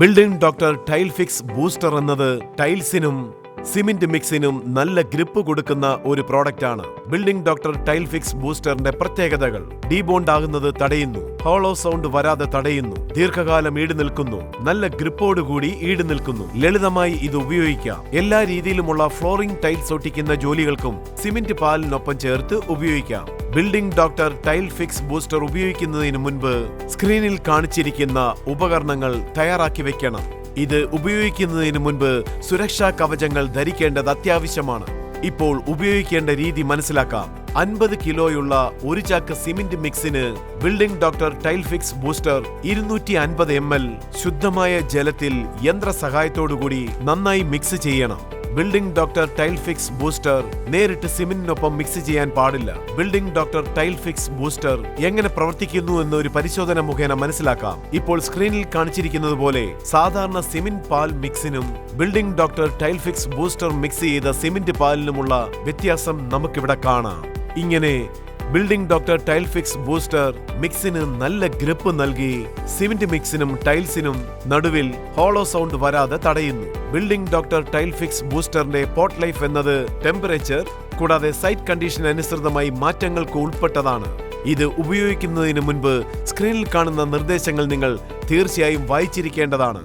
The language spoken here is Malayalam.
Building doctor tile fix Booster എന്നത് ടൈൽസിനും സിമന്റ് മിക്സിനും നല്ല ഗ്രിപ്പ് കൊടുക്കുന്ന ഒരു പ്രോഡക്റ്റ് ആണ്. ബിൽഡിംഗ് ഡോക്ടർ ടൈൽ ഫിക്സ് ബൂസ്റ്ററിന്റെ പ്രത്യേകതകൾ: ഡീബോണ്ട് ആകുന്നത് തടയുന്നു, ഹോളോ സൗണ്ട് വരാതെ തടയുന്നു, ദീർഘകാലം ഈട് നിൽക്കുന്നു, നല്ല ഗ്രിപ്പോടുകൂടി ഈട് നിൽക്കുന്നു, ലളിതമായി ഇത് ഉപയോഗിക്കാം. എല്ലാ രീതിയിലുമുള്ള ഫ്ലോറിംഗ് ടൈൽസ് ഒട്ടിക്കുന്ന ജോലികൾക്കും സിമന്റ് പാലിനൊപ്പം ചേർത്ത് ഉപയോഗിക്കാം. Building doctor tile fix Booster ഉപയോഗിക്കുന്നതിന് മുൻപ് സ്ക്രീനിൽ കാണിച്ചിരിക്കുന്ന ഉപകരണങ്ങൾ തയ്യാറാക്കി വെക്കണം. ഇത് ഉപയോഗിക്കുന്നതിന് മുൻപ് സുരക്ഷാ കവചങ്ങൾ ധരിക്കേണ്ടത് അത്യാവശ്യമാണ്. ഇപ്പോൾ ഉപയോഗിക്കേണ്ട രീതി മനസ്സിലാക്കാം. 50 കിലോയുള്ള ഒരു ചാക്ക് സിമന്റ് മിക്സിന് building doctor tile fix booster 250 ml ശുദ്ധമായ ജലത്തിൽ യന്ത്ര സഹായത്തോടുകൂടി നന്നായി മിക്സ് ചെയ്യണം. Building doctor tile fix booster നേരിട്ട് സിമന്റിനൊപ്പം മിക്സ് ചെയ്യാൻ പാടില്ല. Building doctor tile fix booster എങ്ങനെ പ്രവർത്തിക്കുന്നു എന്നൊരു പരിശോധന മുഖേന മനസ്സിലാക്കാം. ഇപ്പോൾ സ്ക്രീനിൽ കാണിച്ചിരിക്കുന്നത് പോലെ സാധാരണ സിമന്റ് പാൽ മിക്സിനും building doctor tile fix booster mix ചെയ്ത സിമന്റ് പാലിനുമുള്ള വ്യത്യാസം നമുക്കിവിടെ കാണാം. ഇങ്ങനെ building doctor tile fix booster മിക്സിന് നല്ല ഗ്രിപ്പ് നൽകി സിമന്റ് മിക്സിനും ടൈൽസിനും നടുവിൽ ഹോളോ സൗണ്ട് വരാതെ തടയുന്നു. ബിൽഡിംഗ് ഡോക്ടർ ടൈൽ ഫിക്സ് ബൂസ്റ്ററിന്റെ പോട്ട് ലൈഫ് എന്നത് ടെമ്പറേച്ചർ കൂടാതെ സൈറ്റ് കണ്ടീഷൻ അനുസൃതമായി മാറ്റങ്ങൾക്ക് ഉൾപ്പെട്ടതാണ്. ഇത് ഉപയോഗിക്കുന്നതിന് മുൻപ് സ്ക്രീനിൽ കാണുന്ന നിർദ്ദേശങ്ങൾ നിങ്ങൾ തീർച്ചയായും വായിച്ചിരിക്കേണ്ടതാണ്.